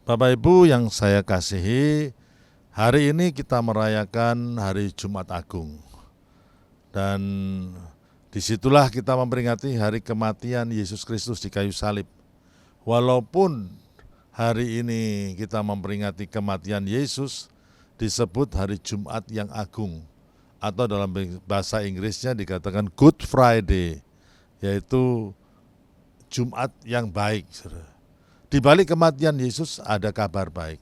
Bapak Ibu yang saya kasihi, hari ini kita merayakan hari Jumat Agung. Dan disitulah kita memperingati hari kematian Yesus Kristus di kayu salib. Walaupun hari ini kita memperingati kematian Yesus, disebut hari Jumat yang Agung. Atau dalam bahasa Inggrisnya dikatakan Good Friday, yaitu Jumat yang baik. Di balik kematian Yesus ada kabar baik.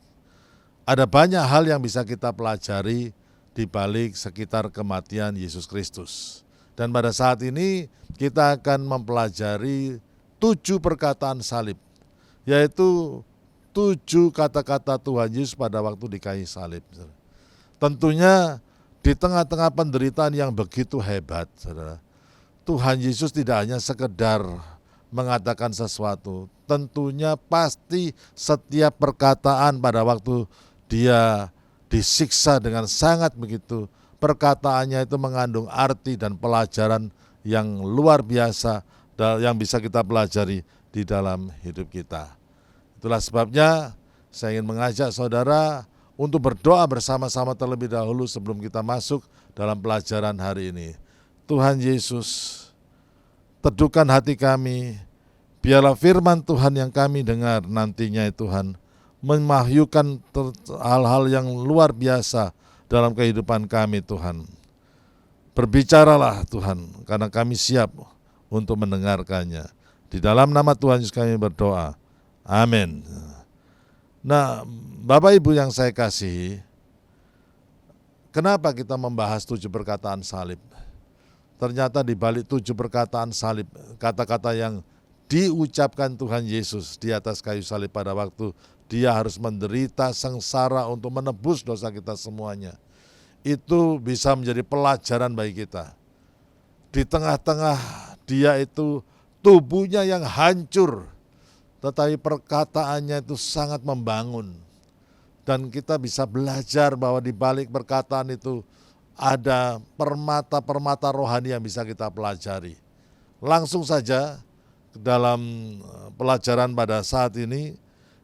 Ada banyak hal yang bisa kita pelajari di balik sekitar kematian Yesus Kristus. Dan pada saat ini kita akan mempelajari 7 perkataan salib, yaitu 7 kata-kata Tuhan Yesus pada waktu di kayu salib. Tentunya di tengah-tengah penderitaan yang begitu hebat, saudara, Tuhan Yesus tidak hanya sekedar mengatakan sesuatu. Tentunya pasti setiap perkataan pada waktu dia disiksa dengan sangat begitu, perkataannya itu mengandung arti dan pelajaran yang luar biasa yang bisa kita pelajari di dalam hidup kita. Itulah sebabnya saya ingin mengajak saudara untuk berdoa bersama-sama terlebih dahulu sebelum kita masuk dalam pelajaran hari ini. Tuhan Yesus, teduhkan hati kami, biarlah firman Tuhan yang kami dengar nantinya Tuhan memahyukan hal-hal yang luar biasa dalam kehidupan kami Tuhan. Berbicaralah Tuhan, karena kami siap untuk mendengarkannya. Di dalam nama Tuhan Yesus kami berdoa. Amin. Nah, Bapak Ibu yang saya kasihi, kenapa kita membahas 7 perkataan salib? Ternyata di balik 7 perkataan salib, kata-kata yang diucapkan Tuhan Yesus di atas kayu salib pada waktu dia harus menderita sengsara untuk menebus dosa kita semuanya. Itu bisa menjadi pelajaran bagi kita. Di tengah-tengah dia itu tubuhnya yang hancur, tetapi perkataannya itu sangat membangun. Dan kita bisa belajar bahwa di balik perkataan itu ada permata-permata rohani yang bisa kita pelajari. Langsung saja dalam pelajaran pada saat ini,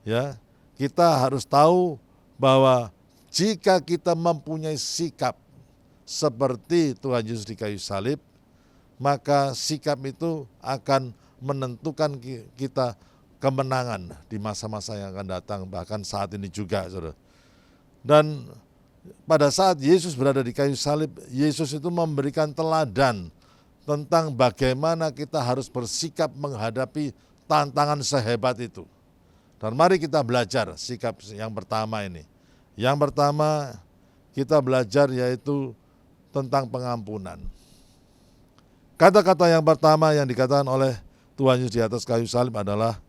ya, kita harus tahu bahwa jika kita mempunyai sikap seperti Tuhan Yesus di kayu salib, maka sikap itu akan menentukan kita kemenangan di masa-masa yang akan datang, bahkan saat ini juga, saudara. Dan pada saat Yesus berada di kayu salib, Yesus itu memberikan teladan tentang bagaimana kita harus bersikap menghadapi tantangan sehebat itu. Dan mari kita belajar sikap yang pertama ini. Yang pertama kita belajar yaitu tentang pengampunan. Kata-kata yang pertama yang dikatakan oleh Tuhan Yesus di atas kayu salib adalah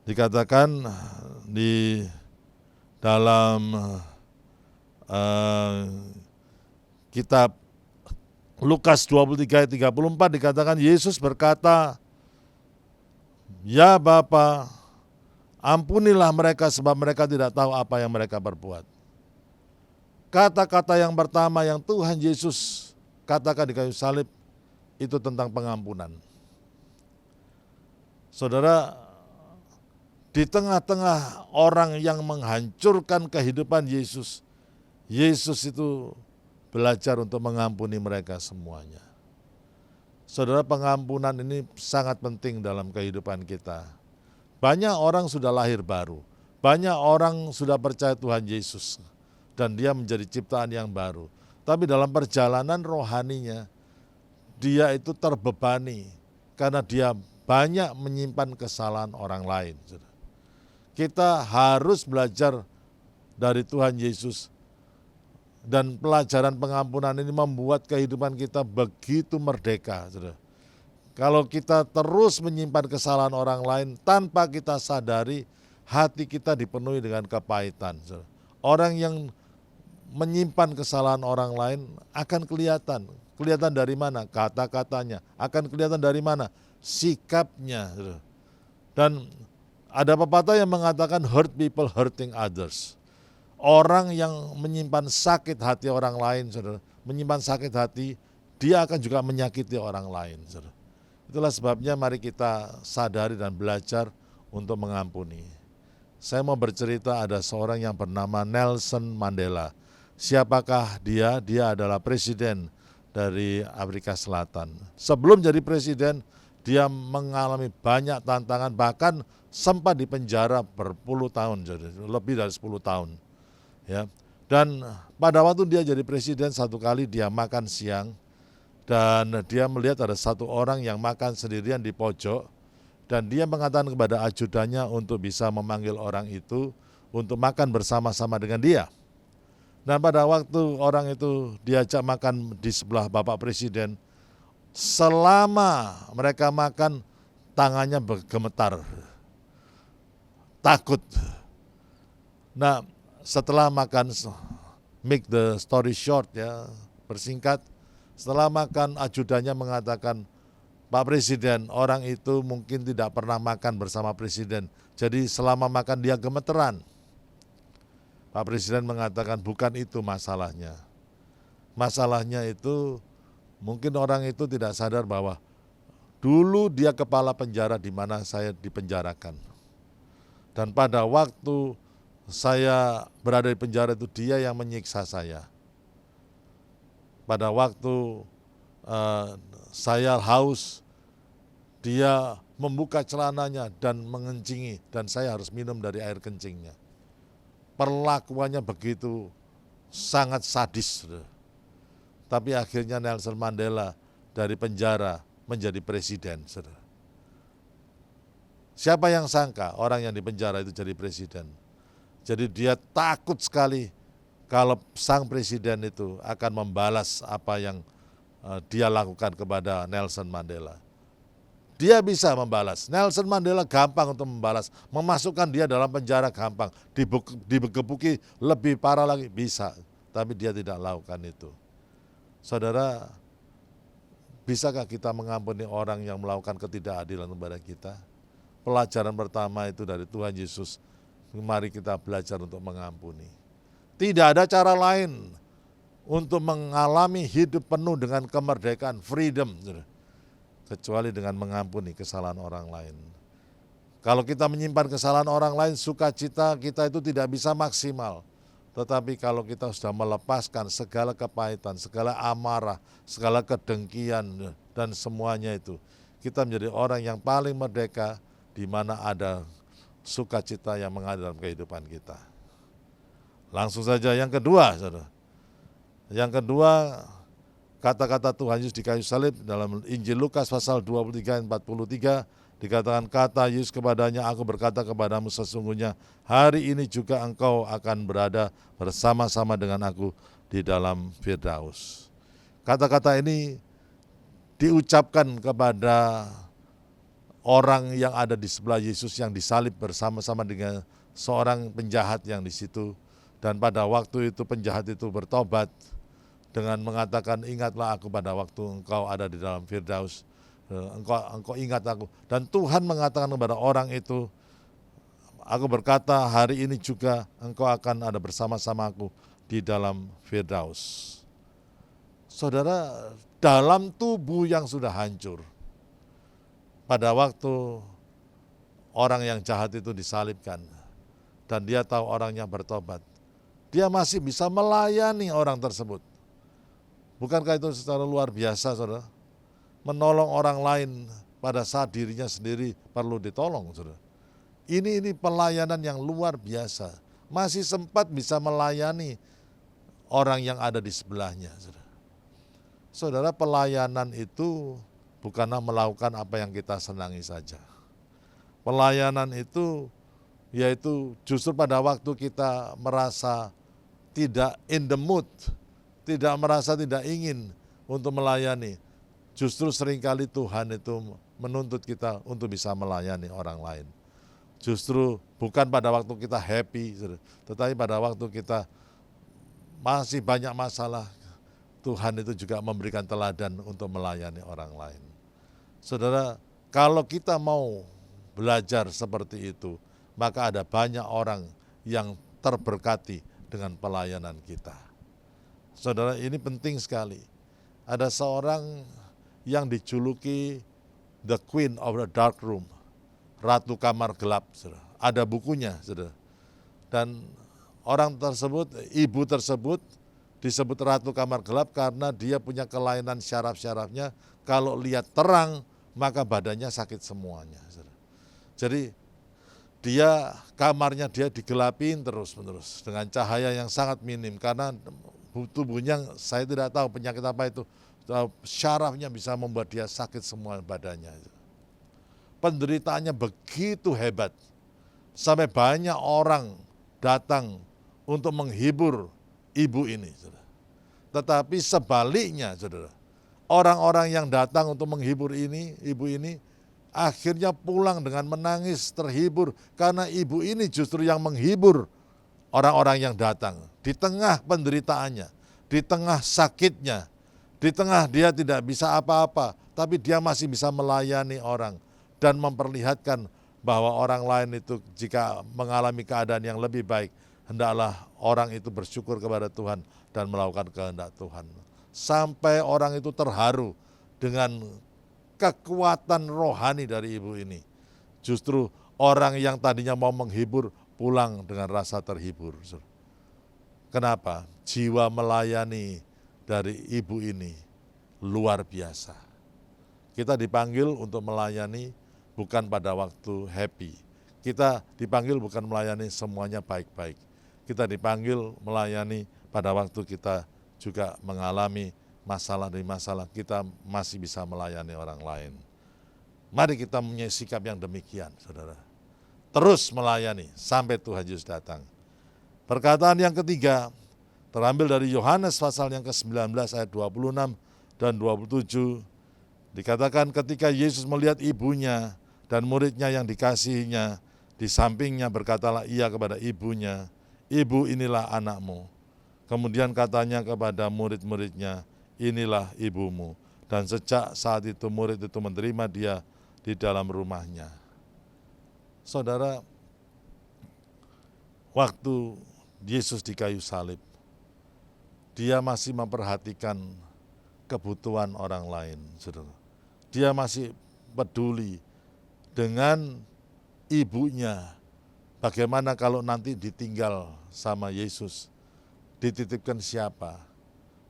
dikatakan di dalam kitab Lukas 23 ayat 34 dikatakan Yesus berkata, "Ya Bapa, ampunilah mereka sebab mereka tidak tahu apa yang mereka perbuat." Kata-kata yang pertama yang Tuhan Yesus katakan di kayu salib itu tentang pengampunan. Saudara, di tengah-tengah orang yang menghancurkan kehidupan Yesus, Yesus itu belajar untuk mengampuni mereka semuanya. Saudara, pengampunan ini sangat penting dalam kehidupan kita. Banyak orang sudah lahir baru, banyak orang sudah percaya Tuhan Yesus, dan dia menjadi ciptaan yang baru. Tapi dalam perjalanan rohaninya, dia itu terbebani karena dia banyak menyimpan kesalahan orang lain. Kita harus belajar dari Tuhan Yesus. Dan pelajaran pengampunan ini membuat kehidupan kita begitu merdeka. Kalau kita terus menyimpan kesalahan orang lain tanpa kita sadari, hati kita dipenuhi dengan kepahitan. Orang yang menyimpan kesalahan orang lain akan kelihatan. Kelihatan dari mana? Kata-katanya. Akan kelihatan dari mana? Sikapnya. Dan ada pepatah yang mengatakan hurt people hurting others. Orang yang menyimpan sakit hati orang lain, saudara, menyimpan sakit hati, dia akan juga menyakiti orang lain. Saudara. Itulah sebabnya mari kita sadari dan belajar untuk mengampuni. saya mau bercerita ada seorang yang bernama Nelson Mandela. Siapakah dia? Dia adalah presiden dari Afrika Selatan. Sebelum jadi presiden, dia mengalami banyak tantangan, bahkan sempat dipenjara berpuluh tahun, jadi lebih dari 10 tahun. Ya. Dan pada waktu dia jadi presiden, satu kali dia makan siang, dan dia melihat ada satu orang yang makan sendirian di pojok, dan dia mengatakan kepada ajudannya untuk bisa memanggil orang itu untuk makan bersama-sama dengan dia. Nah, pada waktu orang itu diajak makan di sebelah Bapak Presiden, selama mereka makan tangannya bergemetar, takut. Nah, setelah makan, make the story short ya, bersingkat, setelah makan ajudannya mengatakan, Pak Presiden, orang itu mungkin tidak pernah makan bersama Presiden, jadi selama makan dia gemeteran. Pak Presiden mengatakan bukan itu masalahnya. Masalahnya itu mungkin orang itu tidak sadar bahwa dulu dia kepala penjara di mana saya dipenjarakan. Dan pada waktu saya berada di penjara itu dia yang menyiksa saya. Pada waktu saya haus, dia membuka celananya dan mengencingi, dan saya harus minum dari air kencingnya. Perlakuannya begitu sangat sadis. Tapi akhirnya Nelson Mandela dari penjara menjadi presiden. Siapa yang sangka orang yang di penjara itu jadi presiden? Jadi dia takut sekali kalau sang presiden itu akan membalas apa yang dia lakukan kepada Nelson Mandela. Dia bisa membalas. Nelson Mandela gampang untuk membalas. Memasukkan dia dalam penjara gampang. Digebuki lebih parah lagi, bisa. Tapi dia tidak lakukan itu. Saudara, bisakah kita mengampuni orang yang melakukan ketidakadilan kepada kita? Pelajaran pertama itu dari Tuhan Yesus. Mari kita belajar untuk mengampuni. Tidak ada cara lain untuk mengalami hidup penuh dengan kemerdekaan, freedom, kecuali dengan mengampuni kesalahan orang lain. Kalau kita menyimpan kesalahan orang lain, sukacita kita itu tidak bisa maksimal. Tetapi kalau kita sudah melepaskan segala kepahitan, segala amarah, segala kedengkian, dan semuanya itu, kita menjadi orang yang paling merdeka, di mana ada sukacita yang mengalir dalam kehidupan kita. Langsung saja yang kedua, saudara. Yang kedua, kata-kata Tuhan Yesus di kayu salib dalam Injil Lukas pasal 23 ayat 43 dikatakan, kata Yesus kepadanya, aku berkata kepadamu sesungguhnya hari ini juga engkau akan berada bersama-sama dengan aku di dalam Firdaus. Kata-kata ini diucapkan kepada orang yang ada di sebelah Yesus yang disalib bersama-sama dengan seorang penjahat yang di situ. Dan pada waktu itu penjahat itu bertobat dengan mengatakan, ingatlah aku pada waktu engkau ada di dalam Firdaus, engkau ingat aku. Dan Tuhan mengatakan kepada orang itu, aku berkata hari ini juga engkau akan ada bersama-sama aku di dalam Firdaus. Saudara, dalam tubuh yang sudah hancur, pada waktu orang yang jahat itu disalibkan, dan dia tahu orangnya bertobat, dia masih bisa melayani orang tersebut. Bukankah itu secara luar biasa, saudara? Menolong orang lain pada saat dirinya sendiri perlu ditolong, saudara. Ini pelayanan yang luar biasa. Masih sempat bisa melayani orang yang ada di sebelahnya, saudara. Saudara, pelayanan itu bukanlah melakukan apa yang kita senangi saja. Pelayanan itu yaitu justru pada waktu kita merasa tidak in the mood, tidak merasa tidak ingin untuk melayani, justru seringkali Tuhan itu menuntut kita untuk bisa melayani orang lain. Justru bukan pada waktu kita happy, tetapi pada waktu kita masih banyak masalah, Tuhan itu juga memberikan teladan untuk melayani orang lain. Saudara, kalau kita mau belajar seperti itu, maka ada banyak orang yang terberkati dengan pelayanan kita. Saudara, ini penting sekali. Ada seorang yang dijuluki the Queen of the Dark Room. Ratu Kamar Gelap, saudara. Ada bukunya, saudara. Dan orang tersebut, ibu tersebut disebut Ratu Kamar Gelap karena dia punya kelainan syaraf-syarafnya. Kalau lihat terang, maka badannya sakit semuanya, saudara. Jadi kamarnya dia digelapin terus-menerus dengan cahaya yang sangat minim karena tubuhnya saya tidak tahu penyakit apa itu, syarafnya bisa membuat dia sakit semua badannya. Penderitaannya begitu hebat sampai banyak orang datang untuk menghibur ibu ini, saudara. Tetapi sebaliknya, saudara, orang-orang yang datang untuk menghibur ibu ini akhirnya pulang dengan menangis terhibur karena ibu ini justru yang menghibur orang-orang yang datang. Di tengah penderitaannya, di tengah sakitnya, di tengah dia tidak bisa apa-apa, tapi dia masih bisa melayani orang dan memperlihatkan bahwa orang lain itu jika mengalami keadaan yang lebih baik, hendaklah orang itu bersyukur kepada Tuhan dan melakukan kehendak Tuhan. Sampai orang itu terharu dengan kekuatan rohani dari ibu ini. Justru orang yang tadinya mau menghibur pulang dengan rasa terhibur. Kenapa? Jiwa melayani dari ibu ini luar biasa. Kita dipanggil untuk melayani bukan pada waktu happy. Kita dipanggil bukan melayani semuanya baik-baik. Kita dipanggil melayani pada waktu kita juga mengalami masalah demi masalah, kita masih bisa melayani orang lain. Mari kita punya sikap yang demikian, saudara. Terus melayani sampai Tuhan Yesus datang. Perkataan yang ketiga terambil dari Yohanes pasal yang ke-19 ayat 26 dan 27. Dikatakan ketika Yesus melihat ibunya dan muridnya yang dikasihinya, di sampingnya berkatalah ia kepada ibunya, "Ibu, inilah anakmu." Kemudian katanya kepada murid-muridnya, "Inilah ibumu." Dan sejak saat itu murid itu menerima dia di dalam rumahnya. Saudara, waktu Yesus di kayu salib, dia masih memperhatikan kebutuhan orang lain, saudara. Dia masih peduli dengan ibunya. Bagaimana kalau nanti ditinggal sama Yesus, dititipkan siapa?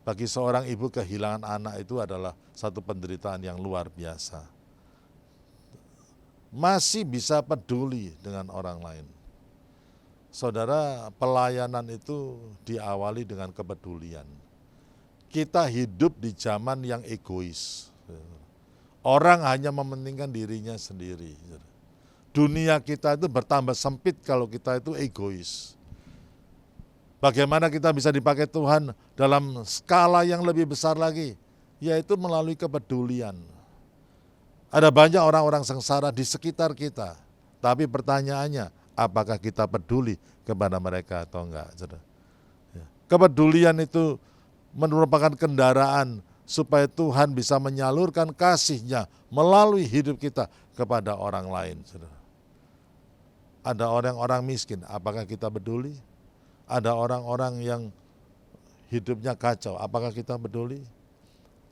Bagi seorang ibu kehilangan anak itu adalah satu penderitaan yang luar biasa. Masih bisa peduli dengan orang lain. Saudara, pelayanan itu diawali dengan kepedulian. Kita hidup di zaman yang egois. Orang hanya mementingkan dirinya sendiri. Dunia kita itu bertambah sempit kalau kita itu egois. Bagaimana kita bisa dipakai Tuhan dalam skala yang lebih besar lagi, yaitu melalui kepedulian. Ada banyak orang-orang sengsara di sekitar kita, tapi pertanyaannya, apakah kita peduli kepada mereka atau enggak? Kepedulian itu merupakan kendaraan supaya Tuhan bisa menyalurkan kasih-Nya melalui hidup kita kepada orang lain. Ada orang-orang miskin, apakah kita peduli? Ada orang-orang yang hidupnya kacau, apakah kita peduli?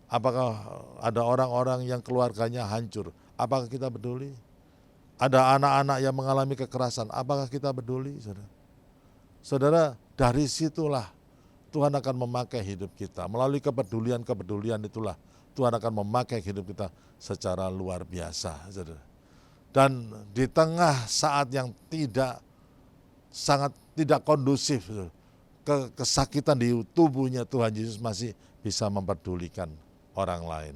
Apakah ada orang-orang yang keluarganya hancur, apakah kita peduli? Ada anak-anak yang mengalami kekerasan, apakah kita peduli? Saudara, dari situlah Tuhan akan memakai hidup kita. Melalui kepedulian itulah Tuhan akan memakai hidup kita secara luar biasa. Dan di tengah saat yang sangat tidak kondusif, kesakitan di tubuhnya, Tuhan Yesus masih bisa memperdulikan orang lain.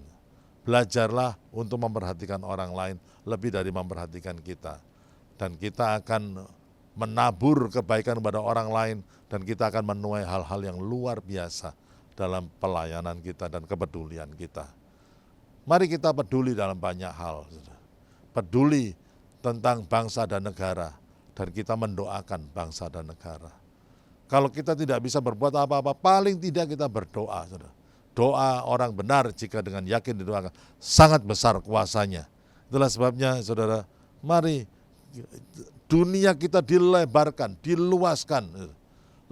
Belajarlah untuk memperhatikan orang lain lebih dari memperhatikan kita. Dan kita akan menabur kebaikan kepada orang lain dan kita akan menuai hal-hal yang luar biasa dalam pelayanan kita dan kepedulian kita. Mari kita peduli dalam banyak hal. Peduli tentang bangsa dan negara dan kita mendoakan bangsa dan negara. Kalau kita tidak bisa berbuat apa-apa, paling tidak kita berdoa. Doa orang benar jika dengan yakin didoakan sangat besar kuasanya. Itulah sebabnya saudara, mari dunia kita dilebarkan, diluaskan.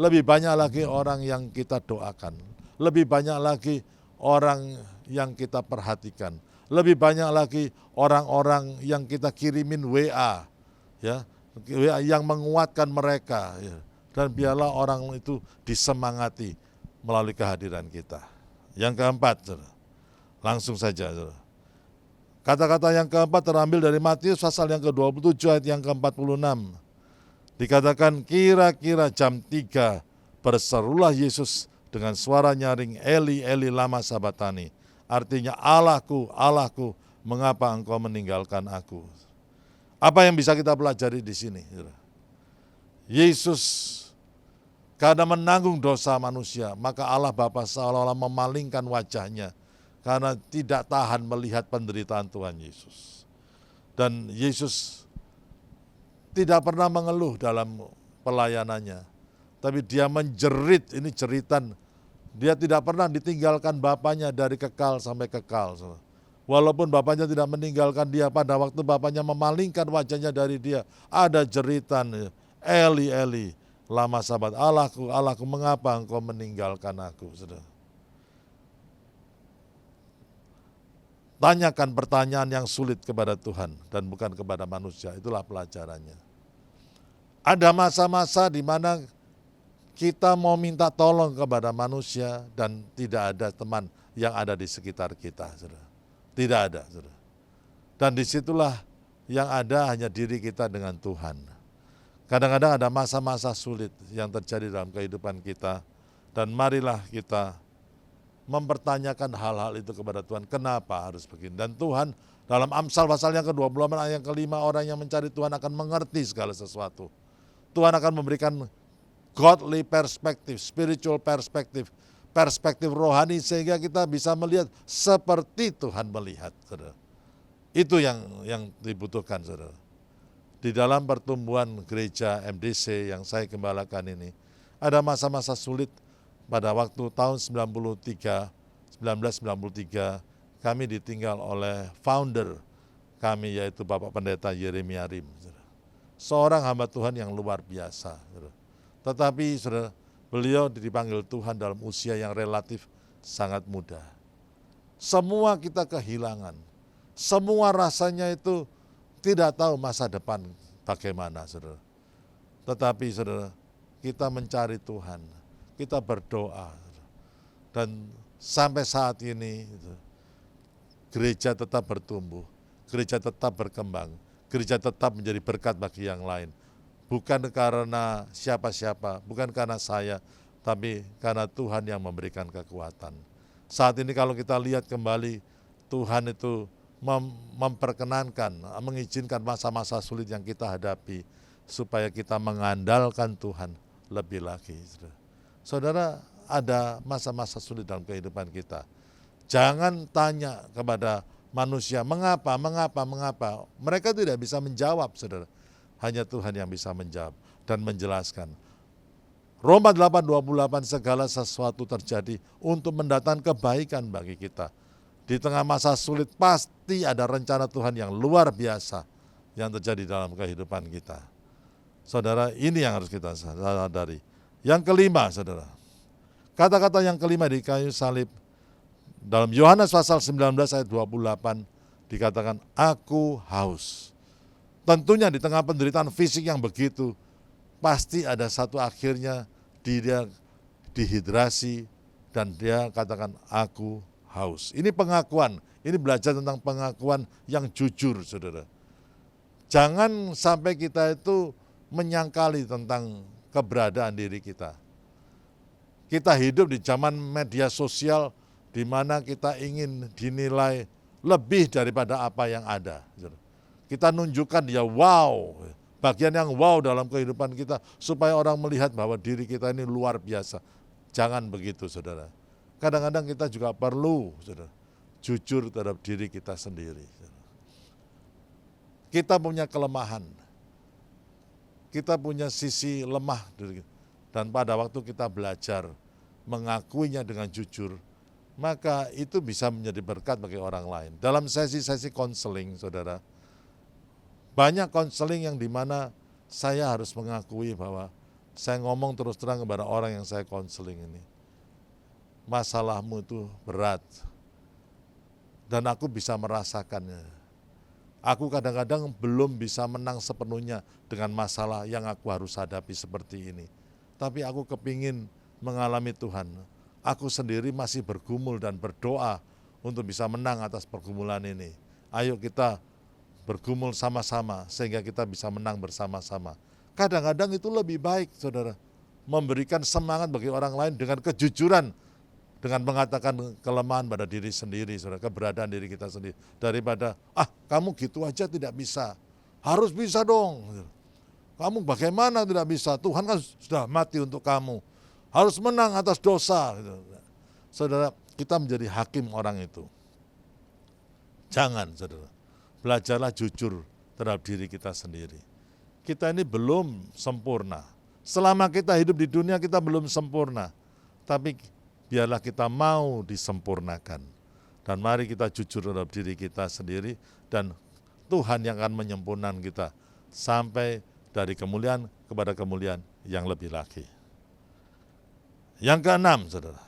Lebih banyak lagi orang yang kita doakan. Lebih banyak lagi orang yang kita perhatikan. lebih banyak lagi orang-orang yang kita kirimin WA, ya, WA yang menguatkan mereka, ya. Dan biarlah orang itu disemangati melalui kehadiran kita. Yang keempat, saudara, langsung saja, saudara. Kata-kata yang keempat terambil dari Matius pasal yang ke-27 ayat yang ke-46. Dikatakan kira-kira jam 3 berserulah Yesus dengan suara nyaring, Eli, Eli, lama sabatani. Artinya, Allahku, Allahku, mengapa engkau meninggalkan aku? Apa yang bisa kita pelajari di sini? Yesus karena menanggung dosa manusia, maka Allah Bapa seolah-olah memalingkan wajahnya karena tidak tahan melihat penderitaan Tuhan Yesus. Dan Yesus tidak pernah mengeluh dalam pelayanannya, tapi dia menjerit, ini jeritan. Dia tidak pernah ditinggalkan Bapaknya dari kekal sampai kekal. Walaupun Bapaknya tidak meninggalkan dia, pada waktu Bapaknya memalingkan wajahnya dari dia, ada jeritan, Eli, Eli, lama sabat, Allahku, Allahku, mengapa engkau meninggalkan aku? Tanyakan pertanyaan yang sulit kepada Tuhan dan bukan kepada manusia, itulah pelajarannya. Ada masa-masa di mana kita mau minta tolong kepada manusia dan tidak ada teman yang ada di sekitar kita, saudara. Tidak ada, saudara. Dan disitulah yang ada hanya diri kita dengan Tuhan. Kadang-kadang ada masa-masa sulit yang terjadi dalam kehidupan kita, dan marilah kita mempertanyakan hal-hal itu kepada Tuhan. Kenapa harus begini? Dan Tuhan dalam Amsal pasal yang ke-24 ayat yang ke-5, orang yang mencari Tuhan akan mengerti segala sesuatu. Tuhan akan memberikan godly perspektif, spiritual perspektif, perspektif rohani sehingga kita bisa melihat seperti Tuhan melihat, saudara. Itu yang dibutuhkan, saudara. Di dalam pertumbuhan gereja MDC yang saya gembalakan ini, ada masa-masa sulit. Pada waktu tahun 1993, kami ditinggal oleh founder kami, yaitu Bapak Pendeta Yeremia Rim. Seorang hamba Tuhan yang luar biasa. Tetapi beliau dipanggil Tuhan dalam usia yang relatif sangat muda. Semua kita kehilangan. Semua rasanya itu tidak tahu masa depan bagaimana, saudara. Tetapi, saudara, kita mencari Tuhan. Kita berdoa, dan sampai saat ini gereja tetap bertumbuh, gereja tetap berkembang, gereja tetap menjadi berkat bagi yang lain. Bukan karena siapa-siapa, bukan karena saya, tapi karena Tuhan yang memberikan kekuatan. Saat ini kalau kita lihat kembali, Tuhan itu memperkenankan, mengizinkan masa-masa sulit yang kita hadapi, supaya kita mengandalkan Tuhan lebih lagi. Saudara, ada masa-masa sulit dalam kehidupan kita. Jangan tanya kepada manusia, mengapa. Mereka tidak bisa menjawab, saudara. Hanya Tuhan yang bisa menjawab dan menjelaskan. Roma 8:28, segala sesuatu terjadi untuk mendatangkan kebaikan bagi kita. Di tengah masa sulit pasti ada rencana Tuhan yang luar biasa yang terjadi dalam kehidupan kita. Saudara, ini yang harus kita sadari. Yang kelima, saudara, kata-kata yang kelima di kayu salib, dalam Yohanes pasal 19 ayat 28 dikatakan, aku haus. Tentunya di tengah penderitaan fisik yang begitu, pasti ada satu akhirnya dia dehidrasi dan dia katakan, aku haus. Ini pengakuan, ini belajar tentang pengakuan yang jujur, saudara. Jangan sampai kita itu menyangkali tentang keberadaan diri kita. Kita hidup di zaman media sosial di mana kita ingin dinilai lebih daripada apa yang ada. Kita nunjukkan ya wow, bagian yang wow dalam kehidupan kita supaya orang melihat bahwa diri kita ini luar biasa. Jangan begitu, saudara. Kadang-kadang kita juga perlu, saudara, jujur terhadap diri kita sendiri. Kita punya kelemahan. Kita punya sisi lemah, dan pada waktu kita belajar mengakuinya dengan jujur, maka itu bisa menjadi berkat bagi orang lain. Dalam sesi-sesi konseling, saudara, banyak konseling yang dimana saya harus mengakui bahwa saya ngomong terus terang kepada orang yang saya konseling ini, masalahmu itu berat, dan aku bisa merasakannya. Aku kadang-kadang belum bisa menang sepenuhnya dengan masalah yang aku harus hadapi seperti ini. Tapi aku kepingin mengalami Tuhan. Aku sendiri masih bergumul dan berdoa untuk bisa menang atas pergumulan ini. Ayo kita bergumul sama-sama sehingga kita bisa menang bersama-sama. Kadang-kadang itu lebih baik, saudara, memberikan semangat bagi orang lain dengan kejujuran, dengan mengatakan kelemahan pada diri sendiri, saudara, keberadaan diri kita sendiri, daripada kamu gitu aja tidak bisa, harus bisa dong. Kamu bagaimana tidak bisa? Tuhan kan sudah mati untuk kamu, harus menang atas dosa. Saudara, kita menjadi hakim orang itu. Jangan, saudara. Belajarlah jujur terhadap diri kita sendiri. Kita ini belum sempurna. Selama kita hidup di dunia kita belum sempurna. Tapi biarlah kita mau disempurnakan. Dan mari kita jujur terhadap diri kita sendiri, dan Tuhan yang akan menyempurnakan kita sampai dari kemuliaan kepada kemuliaan yang lebih lagi. Yang keenam, saudara.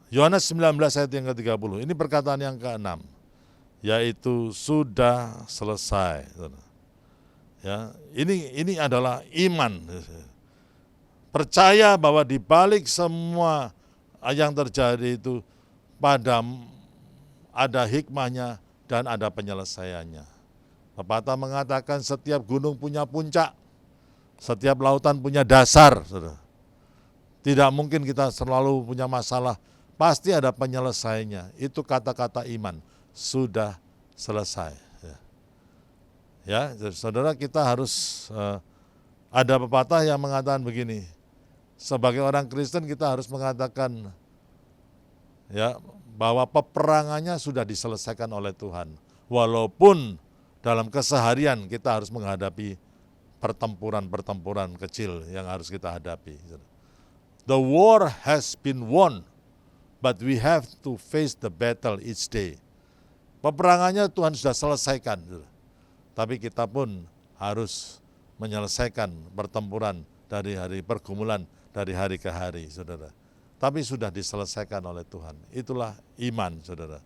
Yohanes 19 ayat yang ke-30. Ini perkataan yang keenam, yaitu sudah selesai. Ya, ini adalah iman. Percaya bahwa di balik semua yang terjadi itu ada hikmahnya dan ada penyelesaiannya. Pepatah mengatakan setiap gunung punya puncak, setiap lautan punya dasar. Tidak mungkin kita selalu punya masalah, pasti ada penyelesaiannya. Itu kata-kata iman, sudah selesai. Ya, saudara, kita harus ada pepatah yang mengatakan begini. Sebagai orang Kristen kita harus mengatakan ya bahwa peperangannya sudah diselesaikan oleh Tuhan. Walaupun dalam keseharian kita harus menghadapi pertempuran-pertempuran kecil yang harus kita hadapi. The war has been won, but we have to face the battle each day. Peperangannya Tuhan sudah selesaikan, tapi kita pun harus menyelesaikan pertempuran dari hari pergumulan, dari hari ke hari, saudara. Tapi sudah diselesaikan oleh Tuhan. Itulah iman, saudara.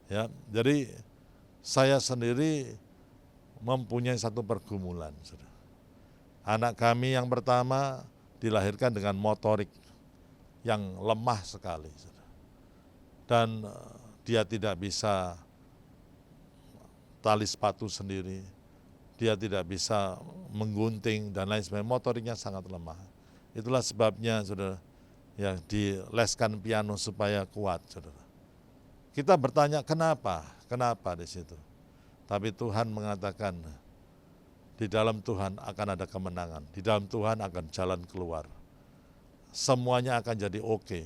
Ya, jadi saya sendiri mempunyai satu pergumulan, saudara. Anak kami yang pertama dilahirkan dengan motorik yang lemah sekali, saudara. Dan dia tidak bisa tali sepatu sendiri, dia tidak bisa menggunting dan lain sebagainya, motoriknya sangat lemah. Itulah sebabnya, saudara, ya dileskan piano supaya kuat, saudara. Kita bertanya kenapa di situ. Tapi Tuhan mengatakan di dalam Tuhan akan ada kemenangan, di dalam Tuhan akan jalan keluar. Semuanya akan jadi oke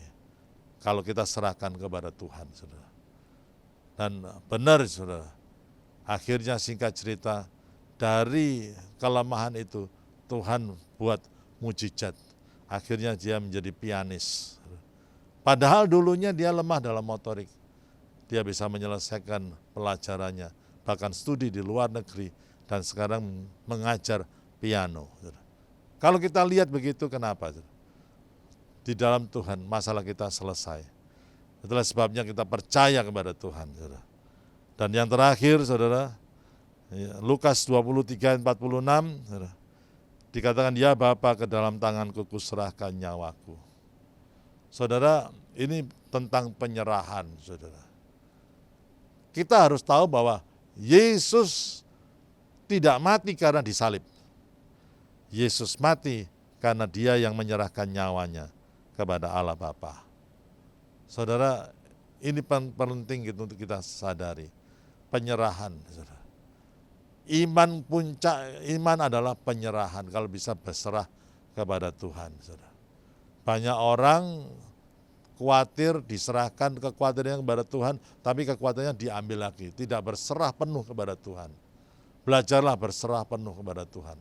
kalau kita serahkan kepada Tuhan, saudara. Dan benar, saudara, akhirnya singkat cerita, dari kelemahan itu Tuhan buat mujizat. Akhirnya dia menjadi pianis. Padahal dulunya dia lemah dalam motorik. Dia bisa menyelesaikan pelajarannya, bahkan studi di luar negeri, dan sekarang mengajar piano. Kalau kita lihat begitu, kenapa? Di dalam Tuhan masalah kita selesai. Itulah sebabnya kita percaya kepada Tuhan. Dan yang terakhir, saudara, Lukas 23 ayat 46, saudara, dikatakan, ya Bapa, ke dalam tanganku kuserahkan nyawaku. Saudara, ini tentang penyerahan, saudara. Kita harus tahu bahwa Yesus tidak mati karena disalib. Yesus mati karena dia yang menyerahkan nyawanya kepada Allah Bapa. Saudara, ini penting gitu untuk kita sadari. Penyerahan, saudara. Iman adalah penyerahan, kalau bisa berserah kepada Tuhan, saudara. Banyak orang khawatir diserahkan kekhawatirannya kepada Tuhan, tapi kekhawatirannya diambil lagi, tidak berserah penuh kepada Tuhan. Belajarlah berserah penuh kepada Tuhan.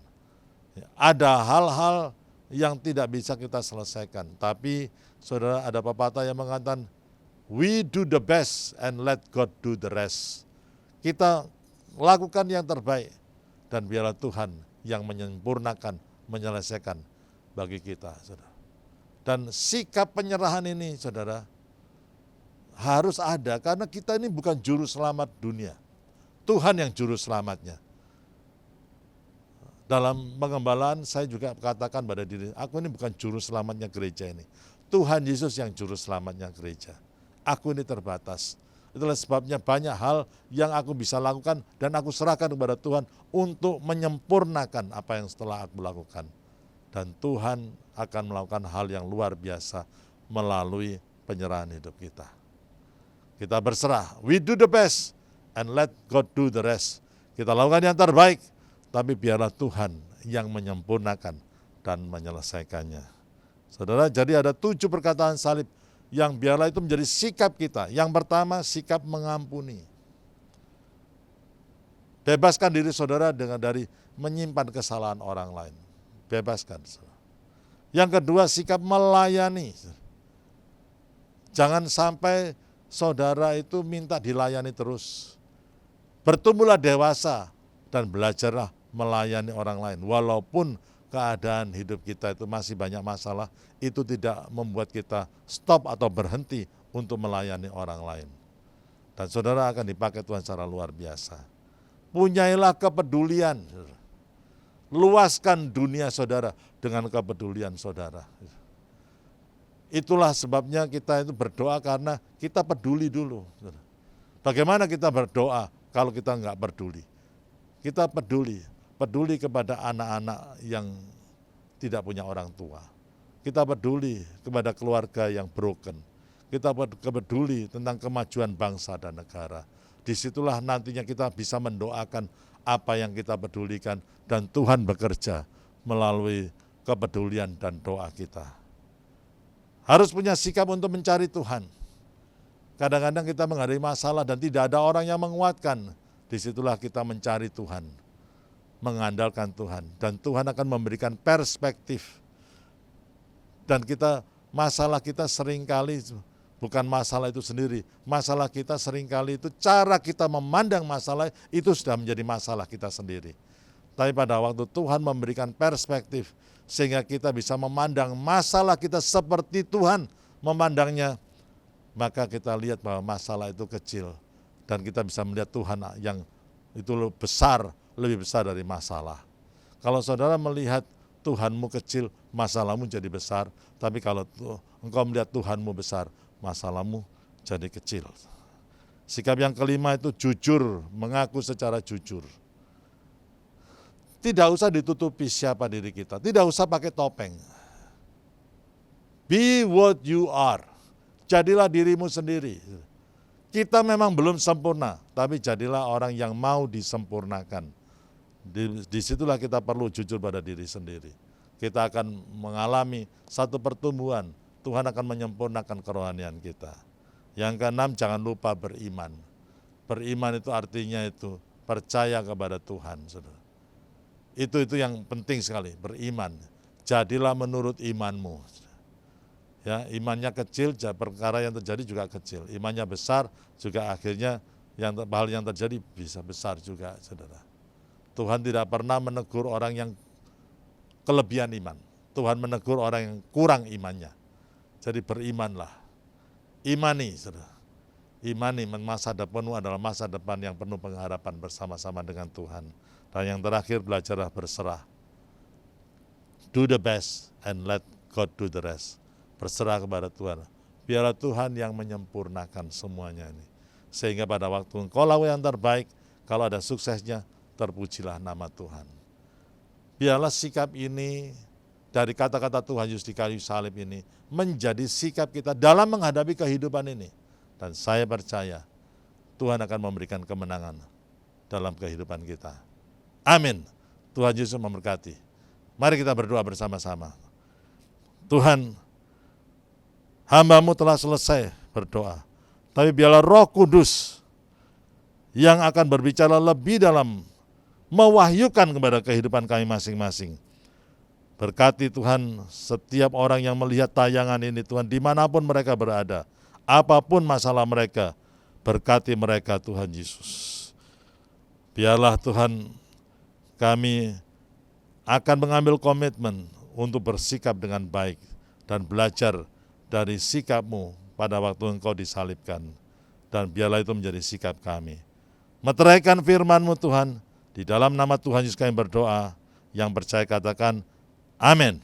Ada hal-hal yang tidak bisa kita selesaikan, tapi saudara, ada pepatah yang mengatakan, we do the best and let God do the rest. Kita lakukan yang terbaik, dan biarlah Tuhan yang menyempurnakan, menyelesaikan bagi kita, saudara. Dan sikap penyerahan ini, saudara, harus ada, karena kita ini bukan juru selamat dunia. Tuhan yang juru selamatnya. Dalam pengembalaan saya juga katakan pada diri, aku ini bukan juru selamatnya gereja ini. Tuhan Yesus yang juru selamatnya gereja. Aku ini terbatas. Itulah sebabnya banyak hal yang aku bisa lakukan dan aku serahkan kepada Tuhan untuk menyempurnakan apa yang setelah aku lakukan. Dan Tuhan akan melakukan hal yang luar biasa melalui penyerahan hidup kita. Kita berserah, we do the best and let God do the rest. Kita lakukan yang terbaik, tapi biarlah Tuhan yang menyempurnakan dan menyelesaikannya. Saudara, jadi ada 7 perkataan salib yang biarlah itu menjadi sikap kita. Yang pertama, sikap mengampuni. Bebaskan diri saudara dari menyimpan kesalahan orang lain. Bebaskan. Yang kedua, sikap melayani. Jangan sampai saudara itu minta dilayani terus. Bertumbuhlah dewasa dan belajarlah melayani orang lain. Walaupun keadaan hidup kita itu masih banyak masalah, itu tidak membuat kita stop atau berhenti untuk melayani orang lain. Dan saudara akan dipakai Tuhan secara luar biasa. Punyailah kepedulian. Luaskan dunia saudara dengan kepedulian saudara. Itulah sebabnya kita itu berdoa, karena kita peduli dulu. Bagaimana kita berdoa kalau kita enggak peduli? Kita peduli kepada anak-anak yang tidak punya orang tua. Kita peduli kepada keluarga yang broken. Kita peduli tentang kemajuan bangsa dan negara. Disitulah nantinya kita bisa mendoakan apa yang kita pedulikan, dan Tuhan bekerja melalui kepedulian dan doa kita. Harus punya sikap untuk mencari Tuhan. Kadang-kadang kita menghadapi masalah dan tidak ada orang yang menguatkan. Disitulah kita mencari Tuhan, mengandalkan Tuhan, dan Tuhan akan memberikan perspektif. Dan masalah kita seringkali bukan masalah itu sendiri, masalah kita seringkali itu cara kita memandang masalah itu sudah menjadi masalah kita sendiri. Tapi pada waktu Tuhan memberikan perspektif, sehingga kita bisa memandang masalah kita seperti Tuhan memandangnya, maka kita lihat bahwa masalah itu kecil, dan kita bisa melihat Tuhan yang itu besar, lebih besar dari masalah. Kalau saudara melihat Tuhanmu kecil, masalahmu jadi besar. Tapi kalau engkau melihat Tuhanmu besar, masalahmu jadi kecil. Sikap yang kelima itu jujur, mengaku secara jujur. Tidak usah ditutupi siapa diri kita, tidak usah pakai topeng. Be what you are. Jadilah dirimu sendiri. Kita memang belum sempurna, tapi jadilah orang yang mau disempurnakan. Disitulah kita perlu jujur pada diri sendiri. Kita akan mengalami satu pertumbuhan. Tuhan akan menyempurnakan kerohanian kita. Yang keenam, jangan lupa beriman. Beriman itu artinya itu percaya kepada Tuhan. Saudara. Itu yang penting sekali, beriman. Jadilah menurut imanmu. Ya, imannya kecil, perkara yang terjadi juga kecil. Imannya besar, juga akhirnya hal yang terjadi bisa besar juga, saudara. Tuhan tidak pernah menegur orang yang kelebihan iman. Tuhan menegur orang yang kurang imannya. Jadi berimanlah. Imani, saudara. Imani, masa depanmu adalah masa depan yang penuh pengharapan bersama-sama dengan Tuhan. Dan yang terakhir, belajarlah berserah. Do the best and let God do the rest. Berserah kepada Tuhan. Biarlah Tuhan yang menyempurnakan semuanya ini. Sehingga pada waktu engkau lakukan yang terbaik, kalau ada suksesnya, terpujilah nama Tuhan. Biarlah sikap ini, dari kata-kata Tuhan Yesus di kayu salib ini, menjadi sikap kita dalam menghadapi kehidupan ini. Dan saya percaya, Tuhan akan memberikan kemenangan dalam kehidupan kita. Amin. Tuhan Yesus memberkati. Mari kita berdoa bersama-sama. Tuhan, hamba-Mu telah selesai berdoa. Tapi biarlah Roh Kudus yang akan berbicara lebih dalam, mewahyukan kepada kehidupan kami masing-masing. Berkati Tuhan setiap orang yang melihat tayangan ini, Tuhan, dimanapun mereka berada, apapun masalah mereka, berkati mereka Tuhan Yesus. Biarlah Tuhan, kami akan mengambil komitmen untuk bersikap dengan baik dan belajar dari sikap-Mu pada waktu Engkau disalibkan. Dan biarlah itu menjadi sikap kami. Meteraikan firman-Mu Tuhan, di dalam nama Tuhan Yesus kami berdoa, yang percaya katakan, amin.